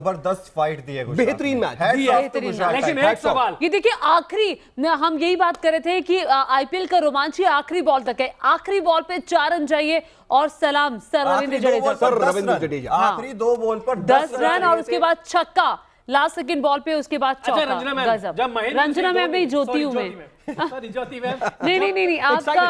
जबरदस्त फाइट दी है, बेहतरीन मैच। लेकिन एक सवाल ये देखिए, आखिरी हम यही बात कर रहे थे कि आईपीएल का रोमांच ही आखिरी बॉल तक है। आखिरी बॉल पे 4 रन चाहिए और सलाम सर रविंद्र जडेजा। आखिरी 2 बॉल पर 10 रन और उसके बाद छक्का लास्ट सेकंड बॉल पे, उसके बाद चौका। रंजना मैम भी ज्योति हूं मैं। नहीं आपका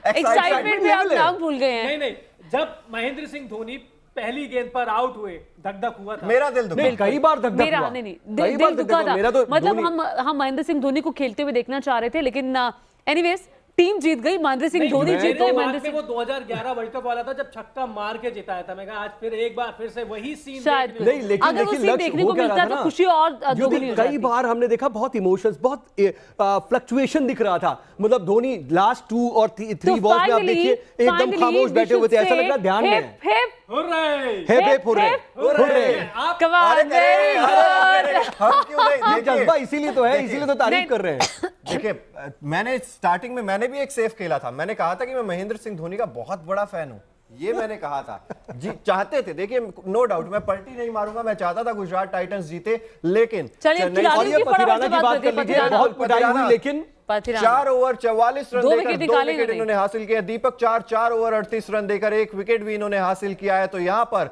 एक्साइटमेंट में आप नाम भूल गए हैं। नहीं, जब महेंद्र सिंह धोनी पहली गेंद पर आउट हुए धक-धक हुआ था। मेरा दिल दुखा। कई बार धक-धक हुआ। दिल दुखा था। मतलब हम महेंद्र सिंह धोनी को खेलते हुए देखना चाह रहे थे, लेकिन एनीवेज टीम जीत गई, महेंद्र सिंह धोनी जीत गए। महेंद्र सिंह वो 2011 वर्ल्ड कप वाला था जब छक्का मार के जिताया था। मैं कहा आज फिर एक बार फिर से वही सीन शायद नहीं, लेकिन अगर वो सीन देखने को मिलता तो खुशी और दोगुनी हो जाती। कई बार हमने देखा बहुत इमोशंस, बहुत फ्लक्चुएशन दिख रहा था। मतलब धोनी लास्ट 2 और 3 बॉल में आप देखिए एकदम खामोश बैठे हुए थे, ऐसा लग रहा ध्यान में जज्बा इसीलिए तो है, इसीलिए तो तारीफ कर रहे हैं। देखिए, मैंने स्टार्टिंग में मैंने भी एक सेफ खेला था। मैंने कहा था कि मैं महेंद्र सिंह धोनी का बहुत बड़ा फैन हूं, ये मैंने कहा था। जी चाहते थे, देखिए नो डाउट मैं पलटी नहीं मारूंगा, मैं चाहता था गुजरात टाइटंस जीते, लेकिन पथिराना की बात कर लीजिए, बहुत पिटाई हुई, लेकिन 4 ओवर 44 रन देकर 2 विकेट इन्होंने हासिल किया। दीपक 4 ओवर 38 रन देकर 1 विकेट भी इन्होंने हासिल किया है। तो यहां पर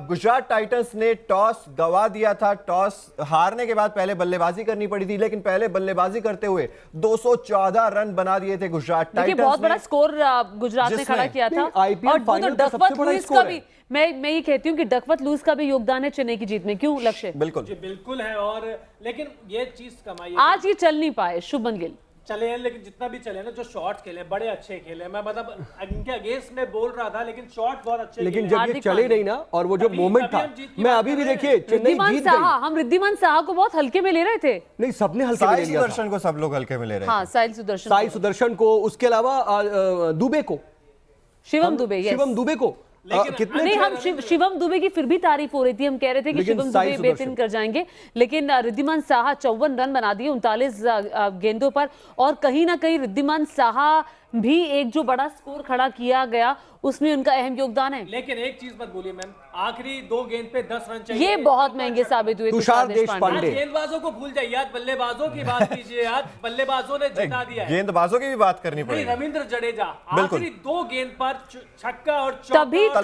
गुजरात टाइटंस ने टॉस गवा दिया था। टॉस हारने के बाद पहले बल्लेबाजी करनी पड़ी थी, लेकिन पहले बल्लेबाजी करते हुए 214 रन बना दिए थे गुजरात टाइटंस ने। बहुत बड़ा स्कोर गुजरात ने खड़ा किया था। और डकवर्थ लुईस का भी, मैं ये कहती हूँ कि डकवर्थ लुईस का भी योगदान है चेन्नई की जीत में। क्यों लक्ष्य? बिल्कुल है। और लेकिन ये चीज कमाई आज ये चल नहीं पाए शुभमन गिल। चले हैं, लेकिन जितना भी चले ना, जो शॉट्स खेले बड़े अच्छे खेले। मैं मतलब इनके अगेंस्ट में बोल रहा था, लेकिन शॉट बहुत अच्छे, लेकिन जब ये चले नहीं ना, और वो जो मोमेंट था, मैं अभी भी देखिए चेन्नई जीत गई। हम रिद्धिमान साहा को बहुत हल्के में ले रहे थे। नहीं, सबने हल्के में ले लिया। सुदर्शन को सब लोग हल्के में ले रहे थे। हाँ, साई सुदर्शन को, उसके अलावा दुबे को, शिवम दुबे को कितने नहीं, हम शिवम दुबे की फिर भी तारीफ हो रही थी। हम कह रहे थे कि शिवम दुबे बेहतरीन कर जाएंगे, लेकिन रिद्धिमान साहा 54 रन बना दिए 39 गेंदों पर। और कहीं ना कहीं रिद्धिमान साहा भी एक जो बड़ा स्कोर खड़ा किया गया, उसमें उनका अहम योगदान है। लेकिन एक चीज मत बोलिए मैम, आखिरी 2 गेंद पे 10 रन चाहिए, ये बहुत महंगे साबित हुए। तुषार देशपांडे। गेंदबाजों को भूल जाइए, आज बल्लेबाजों की बात कीजिए। आज बल्लेबाजों ने जिता दिया है। गेंदबाजों की भी बात करनी पड़ेगी। रविंद्र जडेजा आखिरी 2 गेंद पर छक्का और तभी तो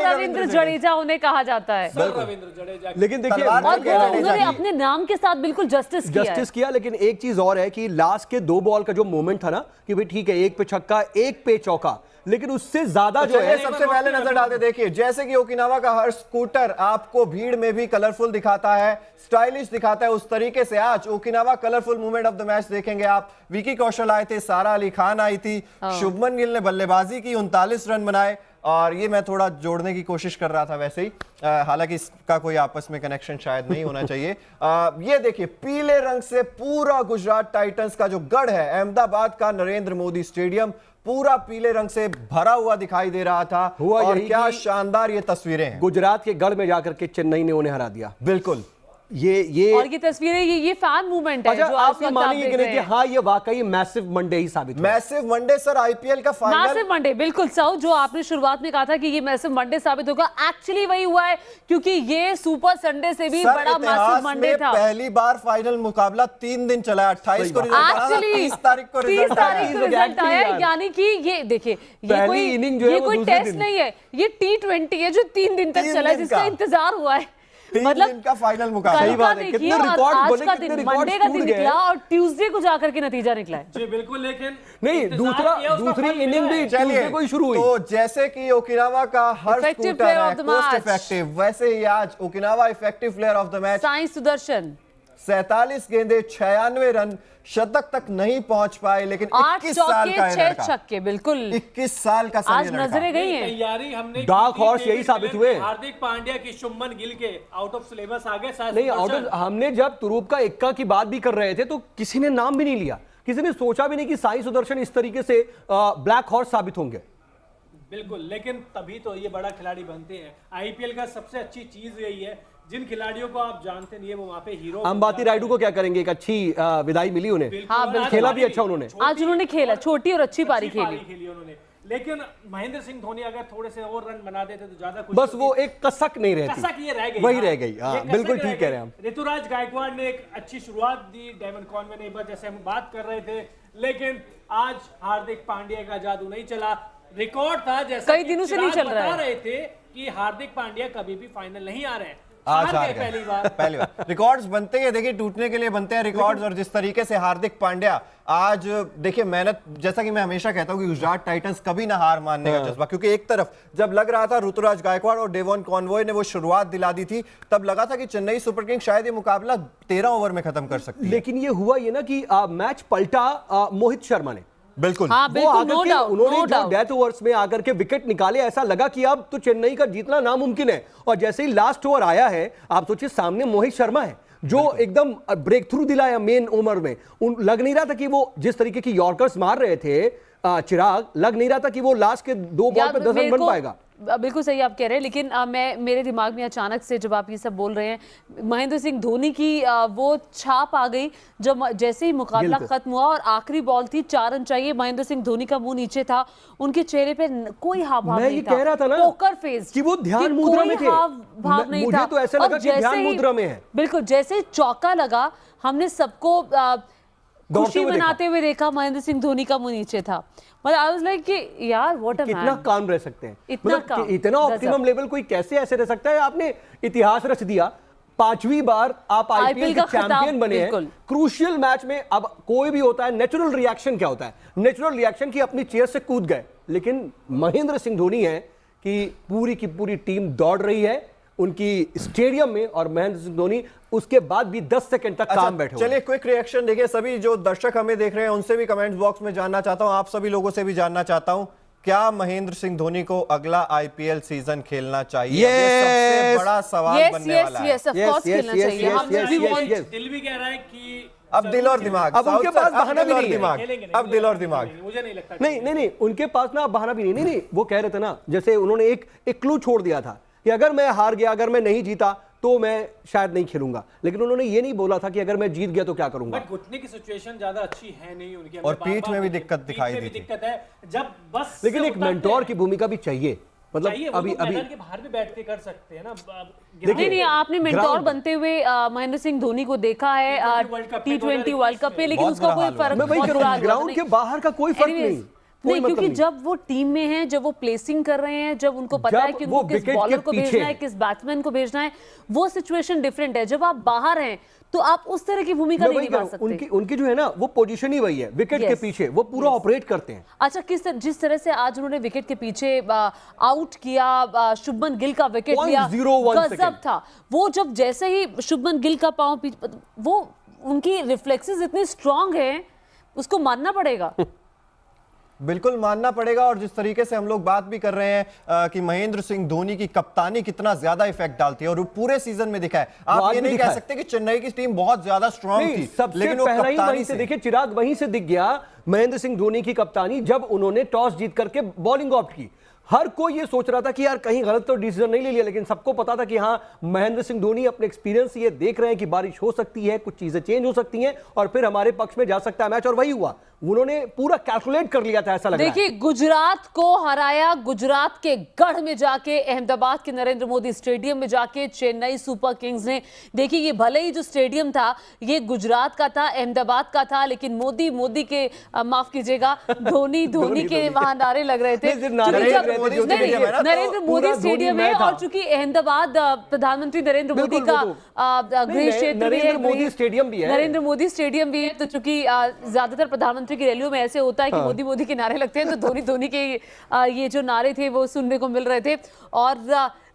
रविंद्र जडेजा उन्हें कहा जाता है। रविंद्र जडेजा, लेकिन देखिए उन्होंने अपने नाम के साथ बिल्कुल जस्टिस किया। लेकिन एक चीज और है कि लास्ट के 2 बॉल का जो मोमेंट था ना, कि भाई ठीक है, 1 पे छक्का 1 पे चौका, लेकिन उससे ज्यादा जो है सबसे पहले नजर डालते देखिए, जैसे कि ओकिनावा का हर स्कूटर आपको भीड़ में भी कलरफुल दिखाता है, स्टाइलिश दिखाता है, उस तरीके से आज Okinawa colourful movement of the match देखेंगे आप। विकी कौशल आए थे, सारा अली खान आई थी, शुभमन गिल ने बल्लेबाजी की, 39 रन बनाए। और ये मैं थोड़ा जोड़ने की कोशिश कर रहा था वैसे ही, हालांकि इसका कोई आपस में कनेक्शन शायद नहीं होना चाहिए। ये देखिए, पीले रंग से पूरा गुजरात टाइटंस का जो गढ़ है, अहमदाबाद का नरेंद्र मोदी स्टेडियम पूरा पीले रंग से भरा हुआ दिखाई दे रहा था। और क्या शानदार ये तस्वीरें हैं। गुजरात के गढ़ में जाकर के चेन्नई ने उन्हें हरा दिया। बिल्कुल, ये और ये तस्वीरें, ये फैन मूवमेंट है। जो आप ये मानेंगे कि नहीं कि हाँ, ये वाकई मैसिव मंडे ही साबित हुआ। मैसिव मंडे सर, आईपीएल का फाइनल मैसिव मंडे, बिल्कुल साउ, जो आपने शुरुआत में कहा था कि ये मैसिव मंडे साबित होगा, एक्चुअली वही हुआ है, क्योंकि ये सुपर संडे से भी बड़ा मैसिव मंडे था। पहली बार फाइनल मुकाबला 3 दिन चला, 28 को रिजल्ट आया, 30 तारीख को रिजल्ट आया। यानी कि ये देखिए, ये कोई टेस्ट नहीं है, ये T20 है जो 3 दिन तक चला, जिसका इंतजार हुआ है। मतलब का फाइनल मुकाबला। सही बात है, कितने रिकॉर्ड बने, कितने रिकॉर्ड का दिन निकला और ट्यूसडे को जाकर के नतीजा निकला है। जी बिल्कुल, लेकिन नहीं, दूसरी इनिंग भी ट्यूसडे को ही शुरू हुई। तो जैसे कि ओकिनावा का हर स्कूटर है कोस्ट इफेक्टिव, वैसे ही आज Okinawa effective player of the match Sai Sudarshan. 47 गेंदें 96 रन, शतक तक नहीं पहुंच पाए, लेकिन 21 साल का 6 छक्के, बिल्कुल 21 साल का आज नजरें गई हैं। तैयारी हमने डार्क हॉर्स यही साबित हुए। हार्दिक पांड्या की, शुभमन गिल के आउट ऑफ सिलेबस आ गए। नहीं, आउट ऑफ, हमने जब तुरूप का इक्का की बात भी कर रहे थे तो किसी ने नाम भी नहीं लिया, किसी ने सोचा भी नहीं कि साई सुदर्शन इस तरीके से ब्लैक हॉर्स साबित होंगे। बिल्कुल, लेकिन तभी तो ये बड़ा खिलाड़ी बनते हैं। आईपीएल का सबसे अच्छी चीज यही है, जिन खिलाड़ियों को आप जानते नहीं है वो वहाँ पे हीरो। अंबाती रायडू को क्या करेंगे, एक अच्छी विदाई मिली उन्हें। हाँ, खेला भी अच्छा उन्होंने, आज उन्होंने खेला, छोटी और अच्छी पारी खेली उन्होंने। लेकिन महेंद्र सिंह धोनी अगर थोड़े से और रन बना देते तो ज्यादा कुछ, बस वो एक कसक नहीं रहती, कसक ये रह गई, वही रह गई। हाँ, बिल्कुल ठीक कह रहे हैं हम। ऋतुराज गायकवाड़ ने एक अच्छी शुरुआत दी, डेवन कॉनवे ने एक बार जैसे हम बात कर रहे थे, लेकिन आज हार्दिक पांड्या का जादू नहीं चला। रिकॉर्ड था जैसा कई दिनों से नहीं चल रहा है, रहे थे कि हार्दिक पांड्या कभी भी फाइनल नहीं आ रहे हैं, आज हार गए पहली बार। रिकॉर्ड्स बनते हैं, देखिए टूटने के लिए बनते हैं रिकॉर्ड्स, और जिस तरीके से हार्दिक पांड्या आज देखिए मेहनत, जैसा कि मैं हमेशा कहता हूं कि गुजरात टाइटंस कभी ना हार मानने का जज्बा, क्योंकि एक तरफ जब लग रहा था ऋतुराज गायकवाड़ और डेवन कॉनवॉय ने वो शुरुआत दिला दी थी, तब लगा था कि चेन्नई सुपर किंग्स शायद ये मुकाबला 13 ओवर में खत्म कर सकती है। लेकिन ये हुआ ये ना कि मैच पलटा मोहित शर्मा ने, बिल्कुल। हाँ, वो आकर नो के डाउट, उन्होंने नो जो डाउट। डेथ ओवर्स में आकर के विकेट निकाले, ऐसा लगा कि अब तो चेन्नई का जीतना नामुमकिन है। और जैसे ही लास्ट ओवर आया है, आप सोचिए सामने मोहित शर्मा है जो एकदम ब्रेक थ्रू दिलाया मेन ओवर में। लग नहीं रहा था कि वो जिस तरीके की यॉर्कर्स मार रहे थे चिराग, लग नहीं रहा था कि वो लास्ट के 2 बॉल पे 10 रन बन पाएगा। बिल्कुल सही आप कह रहे हैं, लेकिन मेरे दिमाग में अचानक से जब आप ये सब बोल रहे हैं, महेंद्र सिंह धोनी की वो छाप आ गई जब जैसे ही मुकाबला खत्म हुआ और आखिरी बॉल थी, 4 रन चाहिए, महेंद्र सिंह धोनी का मुंह नीचे था, उनके चेहरे पे कोई हाव भाव नहीं था। मैं ये कह रहा था ना, पोकर फेस कि वो ध्यान मुद्रा में थे, भाव नहीं था। मुझे तो ऐसा लगा कि ध्यान मुद्रा में है। बिल्कुल, जैसे चौका लगा, हमने सबको खुशी मनाते हुए देखा, महेंद्र सिंह धोनी का मुंह नीचे था। मतलब आई वाज लाइक कि यार व्हाट अ मैन, कितना काम रह सकते हैं, मतलब इतना ऑप्टिमम लेवल कोई कैसे ऐसे रह सकता है। आपने इतिहास रच दिया, 5वीं बार आप आईपीएल के चैंपियन बने हैं क्रूशियल मैच में। अब कोई भी होता है, नेचुरल रिएक्शन क्या होता है? नेचुरल रिएक्शन की अपनी चेयर से कूद गए, लेकिन महेंद्र सिंह धोनी है कि पूरी की पूरी टीम दौड़ रही है उनकी स्टेडियम में, और महेंद्र सिंह धोनी उसके बाद भी 10 सेकंड तक काम बैठे। चलिए क्विक रिएक्शन देखिए, सभी जो दर्शक हमें देख रहे हैं उनसे भी कमेंट्स बॉक्स में जानना चाहता हूं, आप सभी लोगों से भी जानना चाहता हूं, क्या महेंद्र सिंह धोनी को अगला आईपीएल सीजन खेलना चाहिए? ये सबसे बड़ा सवाल बनने वाला है। ऑफ कोर्स खेलना चाहिए। दिल भी कह रहा है कि अब दिल और दिमाग, अब उनके पास बहाना भी नहीं है, अब दिल और दिमाग, मुझे नहीं लगता। नहीं, उनके पास ना बहाना भी नहीं। वो कह रहे थे ना, जैसे उन्होंने एक क्लू छोड़ दिया था कि अगर मैं हार गया, अगर मैं नहीं जीता तो मैं शायद नहीं खेलूंगा, लेकिन उन्होंने ये नहीं बोला था कि अगर मैं जीत गया तो क्या करूंगा। बट घुटने की सिचुएशन ज्यादा अच्छी है नहीं उनकी, और पीठ में भी दिक्कत दिखाई दी थी। दिक्कत है जब बस, लेकिन एक मेंटोर की भूमिका भी चाहिए, मतलब अभी मैदान के बाहर भी बैठ के कर सकते हैं ना। नहीं, आपने मेंटोर बनते हुए महेंद्र सिंह धोनी को देखा है T20 वर्ल्ड कप पे, लेकिन उसका कोई फर्क ग्राउंड के बाहर का कोई फर्क नहीं। नहीं, क्योंकि जब वो टीम में हैं, जब वो प्लेसिंग कर रहे हैं, जब उनको पता है कि उनको किस बॉलर को भेजना है, किस बैट्समैन को भेजना है, वो सिचुएशन डिफरेंट है। जब आप बाहर हैं तो आप उस तरह की भूमिका नहीं निभा सकते। उनकी जो है ना वो पोजीशन ही वही है, विकेट के पीछे वो पूरा ऑपरेट करते हैं। अच्छा, जिस तरह से आज उन्होंने विकेट के पीछे आउट किया, शुभमन गिल का विकेट लिया, गजब था वो। जब जैसे ही शुभमन गिल का पांव, वो उनकी रिफ्लेक्सेस इतनी स्ट्रांग है, उसको मानना पड़ेगा। बिल्कुल मानना पड़ेगा। और जिस तरीके से हम लोग बात भी कर रहे हैं कि महेंद्र सिंह धोनी की कप्तानी कितना ज्यादा इफेक्ट डालती है, और वो पूरे सीजन में दिखा है। आप ये नहीं कह सकते कि चेन्नई की टीम बहुत ज्यादा स्ट्रांग थी, लेकिन वो कप्तानी से देखिए, चिराग वहीं से दिख गया महेंद्र सिंह धोनी की कप्तानी, जब उन्होंने टॉस जीत करके बॉलिंग ऑप्ट की। हर कोई ये सोच रहा था कि यार कहीं गलत तो डिसीजन नहीं ले लिया, लेकिन सबको पता था कि हाँ, महेंद्र सिंह धोनी अपने एक्सपीरियंस ये देख रहे हैं कि बारिश हो सकती है, कुछ चीजें चेंज हो सकती हैं और फिर हमारे पक्ष में जा सकता है मैच, और वही हुआ। उन्होंने पूरा कैलकुलेट कर लिया था, ऐसा लग रहा है। देखिए, गुजरात को हराया, गुजरात के गढ़ में जाके, अहमदाबाद के नरेंद्र मोदी स्टेडियम में जाके चेन्नई सुपर किंग्स ने, देखिए ये भले ही जो स्टेडियम था ये गुजरात का था, अहमदाबाद का था, लेकिन मोदी के माफ कीजिएगा, धोनी के वहां नारे लग रहे थे। नरेंद्र मोदी स्टेडियम है, और चूंकि अहमदाबाद प्रधानमंत्री नरेंद्र मोदी का गृह क्षेत्र भी है, नरेंद्र मोदी स्टेडियम भी है, तो चूंकि ज्यादातर प्रधानमंत्री की रैलियों में ऐसे होता है कि मोदी के नारे लगते हैं, तो धोनी के ये जो नारे थे वो सुनने को मिल रहे थे, और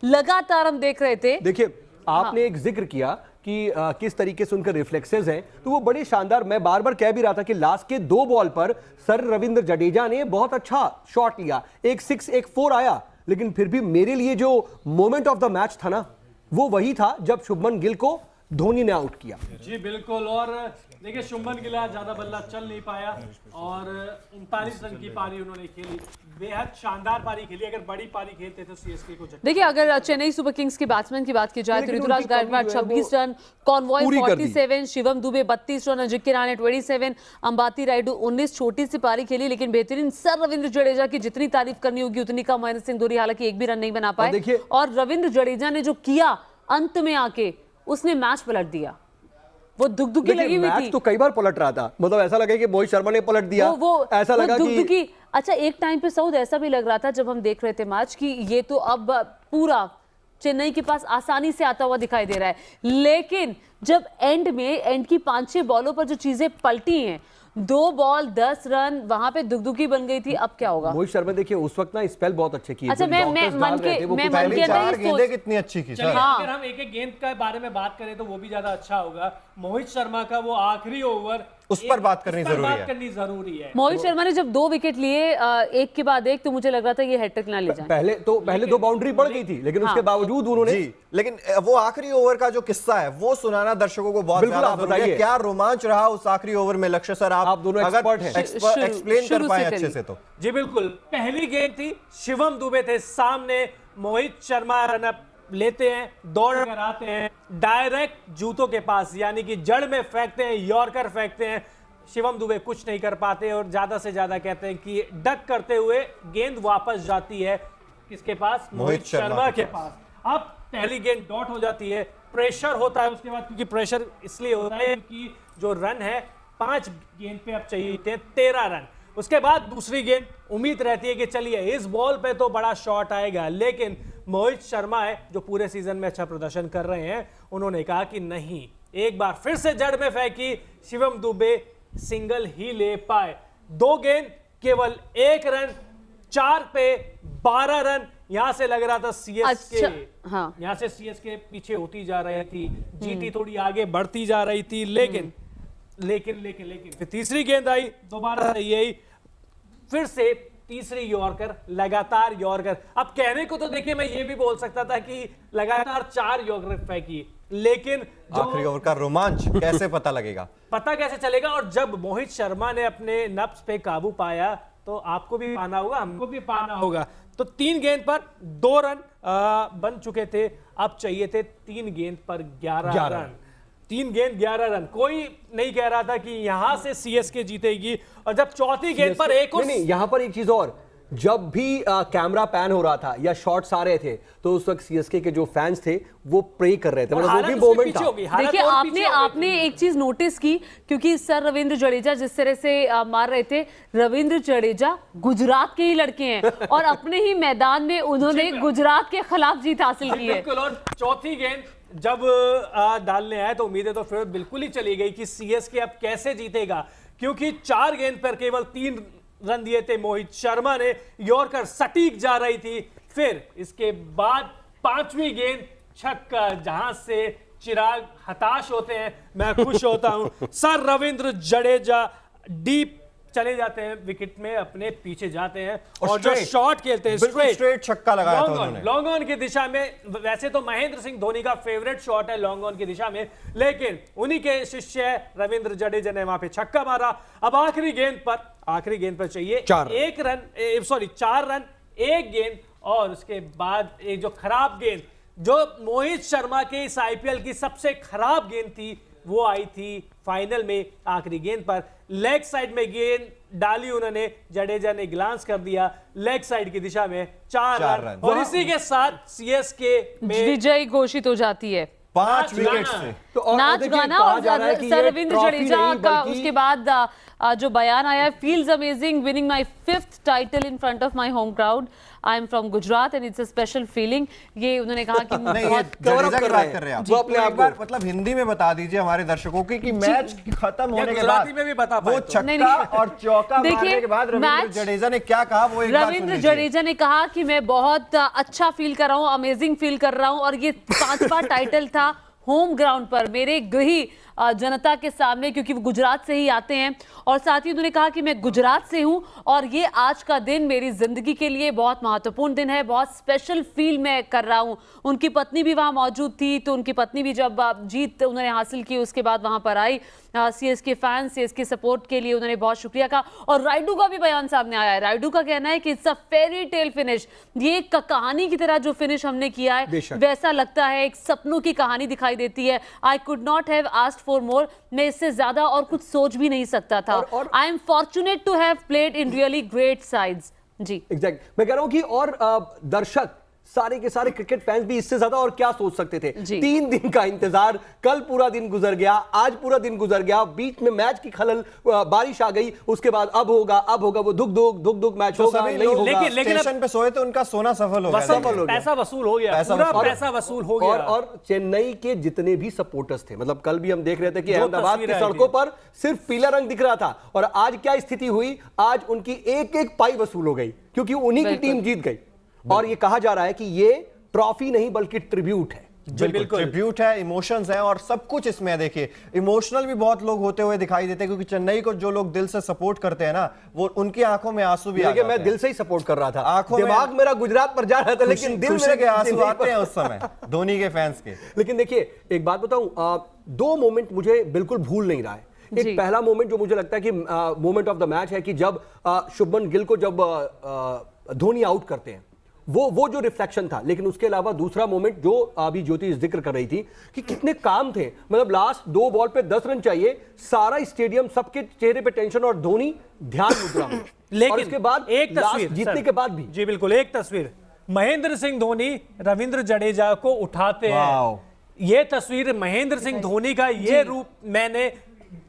लगातार हम देख रहे थे। देखिए, आपने एक जिक्र किया कि किस तरीके से उनके रिफ्लेक्सेस हैं, तो वो बड़े शानदार। मैं बार बार कह भी रहा था कि लास्ट के 2 बॉल पर सर रविंद्र जडेजा ने बहुत अच्छा शॉट लिया, एक 6 एक 4 आया, लेकिन फिर भी मेरे लिए जो मोमेंट ऑफ द मैच था ना, वो वही था जब शुभमन गिल को धोनी ने आउट किया। जी बिल्कुल, और देखिए शुभमन गिल ज्यादा बल्ला चल नहीं पाया और 39 रन की पारी उन्होंने खेली। बेहद शानदार पारी खेली। अगर बड़ी पारी खेलते तो सीएसके को देखिए, अगर चेन्नई सुपर किंग्स की बैट्समैन की बात की जाए तो Ruturaj Gaikwad 26 run, Conway 47, Shivam Dube 32 run, Ajinkya Rahane 27, Ambati Rayudu 19। छोटी सी पारी खेली लेकिन बेहतरीन। सर रविंद्र जडेजा की जितनी तारीफ करनी होगी उतनी कम। महेंद्र सिंह धोनी हालांकि एक भी रन नहीं बना पाए, और रविंद्र जडेजा ने जो किया अंत में आके, उसने मैच पलट दिया। वो दुखदुखी लगी हुई थी। तो कई बार पलट रहा था, मतलब ऐसा लगा कि मोहित शर्मा ने पलट दिया, वो ऐसा लगा कि अच्छा, एक टाइम पे सऊद ऐसा भी लग रहा था जब हम देख रहे थे मैच कि ये तो अब पूरा चेन्नई के पास आसानी से आता हुआ दिखाई दे रहा है। लेकिन जब एंड की 5-6 बॉलों पर जो चीजें पलटी हैं, 2 बॉल 10 रन, वहां पे दुखदुखी बन गई थी। अब क्या होगा? मोहित शर्मा देखिए उस वक्त ना स्पेल बहुत अच्छे किए। अच्छा, मैं मन के अंदर गेंदें कितनी अच्छी की सर। अगर हम एक गेंद के बारे में बात करें तो वो भी ज्यादा अच्छा होगा। मोहित शर्मा का वो आखिरी ओवर, उस पर बात करनी जरूरी है। मोहित शर्मा ने जब 2 विकेट लिए एक के बाद एक, तो मुझे लग रहा था ये हैट्रिक ना ले जाए। पहले 2 बाउंड्री पड़ गई थी, लेकिन उसके बावजूद उन्होंने लेकिन वो आखिरी ओवर का जो किस्सा है वो सुनाना दर्शकों को बहुत ज्यादा जरूरी है। क्या रोमांच रहा उस आखिरी ओवर में? लक्ष्य सर, आप दोनों एक्सपर्ट हैं, एक्सप्लेन कर पाए अच्छे से तो। जी बिल्कुल, पहली गेंद थी, शिवम दुबे थे सामने, मोहित शर्मा रनअप लेते हैं, दौड़ कर आते हैं, डायरेक्ट जूतों के पास यानी कि जड़ में फेंकते हैं, यॉर्कर फेंकते हैं। शिवम दुबे कुछ नहीं कर पाते और ज्यादा से ज्यादा कहते हैं कि डक करते हुए गेंद वापस जाती है किसके पास? मोहित शर्मा के पास। अब पहली गेंद डॉट हो जाती है, प्रेशर होता है उसके बाद, क्योंकि प्रेशर इसलिए होता है कि जो रन है 5 गेंद पे अब चाहिए थे 13 रन। उसके बाद दूसरी गेंद, उम्मीद रहती है कि चलिए इस बॉल पे तो बड़ा शॉट आएगा, लेकिन मोहित शर्मा है जो पूरे सीजन में अच्छा प्रदर्शन कर रहे हैं, उन्होंने कहा कि नहीं, एक बार फिर से जड़ में फेंकी, शिवम दुबे सिंगल ही ले पाए। 2 गेंद केवल 1 रन, 4 पे 12 रन। यहां से लग रहा था सीएसके, हाँ, यहां से सीएसके पीछे होती जा रही थी, जीटी थोड़ी आगे बढ़ती जा रही थी, लेकिन फिर तीसरी गेंद आई, दोबारा यही, फिर से तीसरी यॉर्कर, लगातार यॉर्कर। अब कहने को तो देखिए मैं ये भी बोल सकता था कि लगातार 4 यॉर्कर फेंकी, लेकिन आखिरी ओवर का रोमांच कैसे पता लगेगा? पता कैसे चलेगा? और जब मोहित शर्मा ने अपने नफ्स पे काबू पाया तो आपको भी पाना होगा, हमको भी पाना होगा। तो 3 गेंद पर 2 रन बन चुके थे, अब चाहिए थे 3 गेंद पर 11 रन। 3 गेंद 11 रन। कोई नहीं कह रहा था कि यहां से सीएसके जीतेगी, और जब चौथी गेंद पर एक और नहीं, यहां पर एक चीज और, जब भी कैमरा पैन हो रहा था या शॉट्स आ रहे थे तो उस वक्त सीएसके के जो फैंस थे वो प्रे कर रहे थे, मतलब वो भी मोमेंट था। देखिए, आपने एक चीज नोटिस की, क्योंकि सर रविंद्र जडेजा जिस तरह से मार रहे थे, रविंद्र जडेजा गुजरात के ही लड़के हैं और अपने ही मैदान में उन्होंने गुजरात के खिलाफ जीत हासिल की है। बिल्कुल, और चौथी गेंद जब डालने आए तो उम्मीदें तो फिर बिल्कुल ही चली गई कि सीएसके अब कैसे जीतेगा, क्योंकि 4 गेंद पर केवल 3 रन दिए थे मोहित शर्मा ने, यॉर्कर सटीक जा रही थी। फिर इसके बाद 5वीं गेंद छक्का, जहां से चिराग हताश होते हैं, मैं खुश होता हूं। सर रविंद्र जडेजा डीप चले जाते हैं, विकेट में अपने पीछे जाते हैं और जो शॉट खेलते हैं स्ट्रेट छक्का लगाया था उन्होंने लॉन्ग ऑन की दिशा में। वैसे तो महेंद्र सिंह धोनी का फेवरेट शॉट है लॉन्ग ऑन की दिशा में, लेकिन उन्हीं के शिष्य रविंद्र जडेजा ने वहां पे छक्का मारा। अब आखिरी गेंद पर चाहिए 4 रन, 1 गेंद, और उसके बाद एक जो खराब गेंद, जो मोहित शर्मा के इस आईपीएल की सबसे खराब गेंद थी, वो आई थी फाइनल में आखिरी गेंद पर। लेग साइड में गेंद डाली उन्होंने, जडेजा ने ग्लांस कर दिया लेग साइड की दिशा में, 4 रन, और इसी के साथ सीएसके में विजयी घोषित हो जाती है 5 विकेट से। तो नाच गाना और सर रविंद्र जडेजा का उसके बाद जो बयान आया, feels amazing winning my 5th title in front of my home crowd, I am from Gujarat and it's a special feeling. ये उन्होंने कहा कि नहीं, ये जडेजा की बात कर रहे हैं आप, अपने एक बार मतलब हिंदी में बता दीजिए हमारे दर्शकों की कि मैच खत्म होने के बाद में भी बता वो छक्का और चौका मारने के बाद रविंद्र जडेजा ने क्या कहा, वो एक बार सुन लीजिए। रविंद्र जडेजा ने कहा कि मैं बहुत अच्छा फील कर रहा हूँ, अमेजिंग फील कर रहा हूँ, और ये 5वां टाइटल था होम ग्राउंड पर, मेरे गृही जनता के सामने, क्योंकि वो गुजरात से ही आते हैं। और साथ ही उन्होंने कहा कि मैं गुजरात से हूं और ये आज का दिन मेरी जिंदगी के लिए बहुत महत्वपूर्ण दिन है, बहुत स्पेशल फील मैं कर रहा हूं। उनकी पत्नी भी वहां मौजूद थी, तो उनकी पत्नी भी जब जीत उन्होंने हासिल की उसके बाद वहां पर आई। सीएसके फैंस, सीएसके सपोर्ट के लिए उन्होंने बहुत शुक्रिया कहा। और राइडू का भी बयान सामने आया है। राइडू का कहना है कि it's a fairy tale finish, ये कहानी की तरह जो फिनिश हमने किया है वैसा लगता है, एक सपनों की कहानी दिखाई देती है। I could not have asked for more, मैं इससे ज्यादा और कुछ सोच भी नहीं सकता था। I am fortunate to have played in really great sides. जी एग्जैक्ट, मैं कह रहा हूं कि और दर्शक सारे के सारे क्रिकेट फैंस भी इससे ज्यादा और क्या सोच सकते थे। 3 दिन का इंतजार, कल पूरा दिन गुजर गया, आज पूरा दिन गुजर गया, बीच में मैच की खलल, बारिश आ गई, उसके बाद अब होगा वो धुक मैच होगा नहीं होगा। लेकिन स्टेशन पे सोए तो उनका सोना सफल हो गया, पैसा वसूल हो गया, पैसा वसूल हो गया। और चेन्नई के जितने भी सपोर्टर्स थे, मतलब कल भी हम देख रहे थे कि अहमदाबाद की सड़कों पर सिर्फ पीला रंग दिख रहा था। और आज क्या स्थिति हुई, आज उनकी एक एक पाई वसूल हो गई क्योंकि उन्हीं की टीम जीत गई। और ये कहा जा रहा है कि ये ट्रॉफी नहीं बल्कि ट्रिब्यूट है। बिल्कुल ट्रिब्यूट है, इमोशंस हैं और सब कुछ इसमें है। देखिए इमोशनल भी बहुत लोग होते हुए दिखाई देते हैं, क्योंकि चेन्नई को जो लोग दिल से सपोर्ट करते हैं ना, वो उनकी आंखों में आंसू भी आ जाते हैं। मैं दिल से ही सपोर्ट कर रहा था, आंखों दिमाग मेरा गुजरात पर जा रहा था, लेकिन दिल मेरे के आंसू आते हैं उस समय धोनी के फैंस के। लेकिन देखिए एक बात बताऊं, 2 मोमेंट मुझे बिल्कुल भूल नहीं रहा है। एक पहला मोमेंट जो मुझे लगता है कि मोमेंट ऑफ द मैच है कि जब शुभमन गिल को जब धोनी आउट करते हैं, वो जो रिफ्लेक्शन था। लेकिन उसके अलावा दूसरा मोमेंट जो अभी ज्योति जिक्र कर रही थी कि कितने काम थे, मतलब लास्ट 2 बॉल पे 10 रन चाहिए, सारा स्टेडियम सबके चेहरे पे टेंशन और धोनी ध्यान मुद्रा में। लेकिन उसके बाद एक तस्वीर जीतने के बाद भी, जी बिल्कुल, एक तस्वीर महेंद्र सिंह धोनी रविंद्र जडेजा को उठाते हैं। ये तस्वीर महेंद्र सिंह धोनी का ये रूप मैंने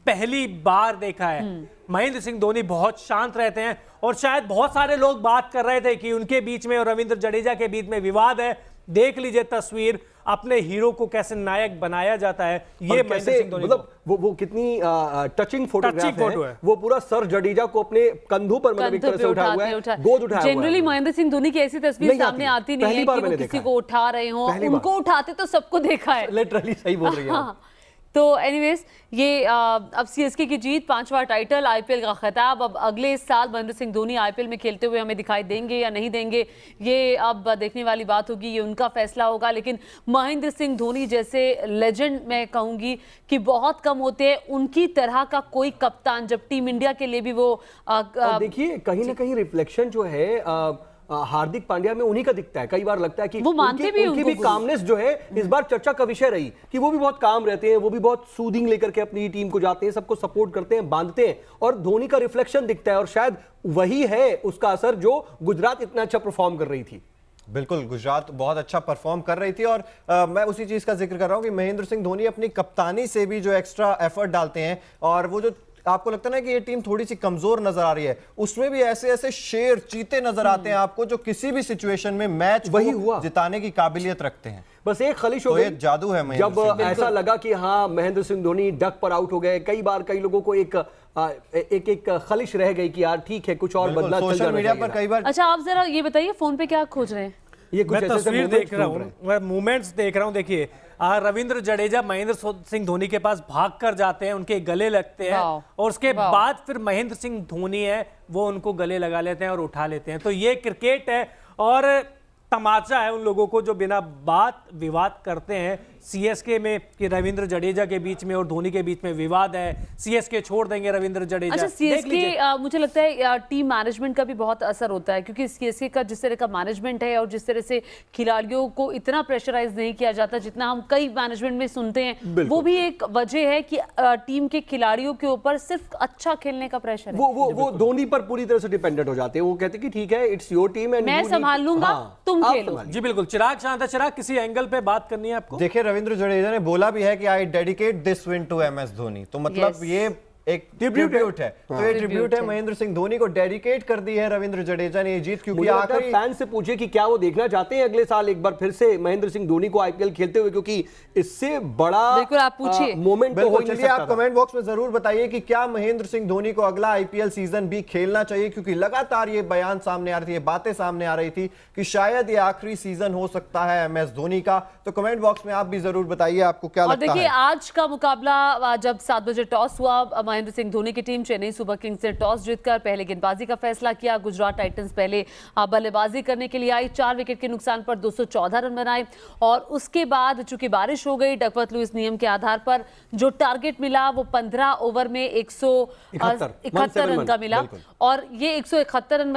पहली बार देखा है। महेंद्र सिंह धोनी बहुत शांत रहते हैं और शायद बहुत सारे लोग बात कर रहे थे कि उनके बीच में और रविंद्र जडेजा के बीच में विवाद है। देख लीजिए तस्वीर, अपने हीरो को कैसे नायक बनाया जाता है। ये महेंद्र सिंह धोनी, मतलब वो कितनी टचिंग फोटोग्राफ है। वो पूरा सर जडेजा को अपने कंधों पर मतलब एक तरह से उठा हुआ है, गोद उठाया हुआ है। जनरली महेंद्र सिंह धोनी की ऐसी तस्वीर सामने आती नहीं है कि वो किसी को उठा रहे हो, उनको उठाते तो सबको देखा है। लिटरली सही बोल रही है। तो एनीवेज ये अब सीएसके की जीत, 5वां टाइटल, आईपीएल का खिताब। अब अगले साल महेंद्र सिंह धोनी आईपीएल में खेलते हुए हमें दिखाई देंगे या नहीं देंगे, ये अब देखने वाली बात होगी, ये उनका फैसला होगा। लेकिन महेंद्र सिंह धोनी जैसे लेजेंड मैं कहूंगी कि बहुत कम होते हैं, उनकी तरह का कोई कप्तान जब टीम इंडिया के लिए भी वो देखिए कहीं ना कहीं रिफ्लेक्शन जो है हार्दिक पांड्या में उन्हीं का दिखता है। कई बार लगता है कि वो मानते भी उनकी भी कामनेस जो है इस बार चर्चा का विषय रही कि वो भी बहुत काम रहते हैं, वो भी बहुत सूदिंग लेकर के अपनी टीम को जाते हैं, सबको सपोर्ट करते हैं, बांधते हैं, और धोनी का रिफ्लेक्शन दिखता है। और शायद वही है उसका असर जो गुजरात इतना अच्छा परफॉर्म कर रही थी। बिल्कुल, गुजरात बहुत अच्छा परफॉर्म कर रही थी। और मैं उसी चीज का जिक्र कर रहा हूं कि महेंद्र सिंह धोनी अपनी कप्तानी से भी जो एक्स्ट्रा एफर्ट डालते हैं, और वो जो आपको लगता है ना कि ये टीम थोड़ी सी कमजोर नजर आ रही है, उसमें भी ऐसे ऐसे शेर चीते नजर आते हैं आपको जो किसी भी सिचुएशन में मैच वही हुआ जिताने की काबिलियत रखते हैं। बस एक खलिश हो गई, जादू है जब ऐसा लगा कि हाँ महेंद्र सिंह धोनी डक पर आउट हो गए। कई बार कई लोगों को एक खलिश रह गई कि यार ठीक है कुछ और बदला सोशल मीडिया पर कई बार। अच्छा आप जरा ये बताइए फोन पे क्या खोज रहे हैं? ये कुछ मैं तस्वीर देख रहा हूँ, मैं मूवमेंट्स देख रहा हूँ। देखिए रविंद्र जडेजा महेंद्र सिंह धोनी के पास भाग कर जाते हैं, उनके गले लगते हैं, और उसके बाद फिर महेंद्र सिंह धोनी है वो उनको गले लगा लेते हैं और उठा लेते हैं। तो ये क्रिकेट है और तमाचा है उन लोगों को जो बिना बात विवाद करते हैं। सीएसके में कि रविंद्र जडेजा के बीच में और धोनी के बीच में विवाद है, सीएसके छोड़ देंगे रविंद्र जडेजा। अच्छा सीएसके मुझे लगता है टीम मैनेजमेंट का भी बहुत असर होता है, क्योंकि सीएसके का जिस तरह का मैनेजमेंट है और जिस तरह से खिलाड़ियों को इतना प्रेशराइज नहीं किया जाता जितना हम कई मैनेजमेंट में सुनते हैं, वो भी एक वजह है कि टीम के खिलाड़ियों के ऊपर सिर्फ अच्छा खेलने का प्रेशर है। वो धोनी पर पूरी तरह से डिपेंडेंट हो जाते हैं। वो कहते हैं कि ठीक है इट्स योर टीम एंड मैं संभाल लूंगा, तुम खेलो। जी बिल्कुल। चिराग शांत है, चिराग किसी एंगल पे बात करनी है आपको? देखिए रविंद्र जडेजा ने बोला भी है कि I dedicate this win to MS Dhoni, तो मतलब ये एक ट्रिब्यूट है। तो ये ट्रिब्यूट है महेंद्र सिंह धोनी को डेडिकेट कर दी है रविंद्र जडेजा ने ये जीत, क्योंकि आखिरी फैन से पूछे कि क्या वो देखना चाहते हैं अगले साल एक बार फिर से महेंद्र सिंह धोनी को आईपीएल खेलते हुए, क्योंकि इससे बड़ा बिल्कुल आप पूछिए मोमेंट तो हो ही नहीं सकता। आप कमेंट बॉक्स में जरूर बताइए कि क्या महेंद्र सिंह धोनी को अगला आईपीएल सीजन भी खेलना चाहिए, क्योंकि लगातार ये बयान सामने आ रही थी, ये बातें सामने आ रही थी कि शायद ये आखिरी सीजन हो सकता है एमएस धोनी का। तो कमेंट बॉक्स में आप भी जरूर बताइए आपको क्या लगता है। देखिए आज का मुकाबला जब 7 बजे टॉस हुआ, महेंद्र सिंह धोनी की टीम चेन्नई सुपर किंग्स से टॉस जीतकर पहले गेंदबाजी का फैसला किया। गुजरात टाइटंस पहले बल्लेबाजी करने के लिए आई, 4 विकेट के नुकसान पर 214 रन बनाए और उसके बाद चूंकि बारिश हो गई, डकवर्थ लुईस नियम के आधार पर जो टारगेट मिला वो 15 ओवर में 171 रन का मिला और ये 171 रन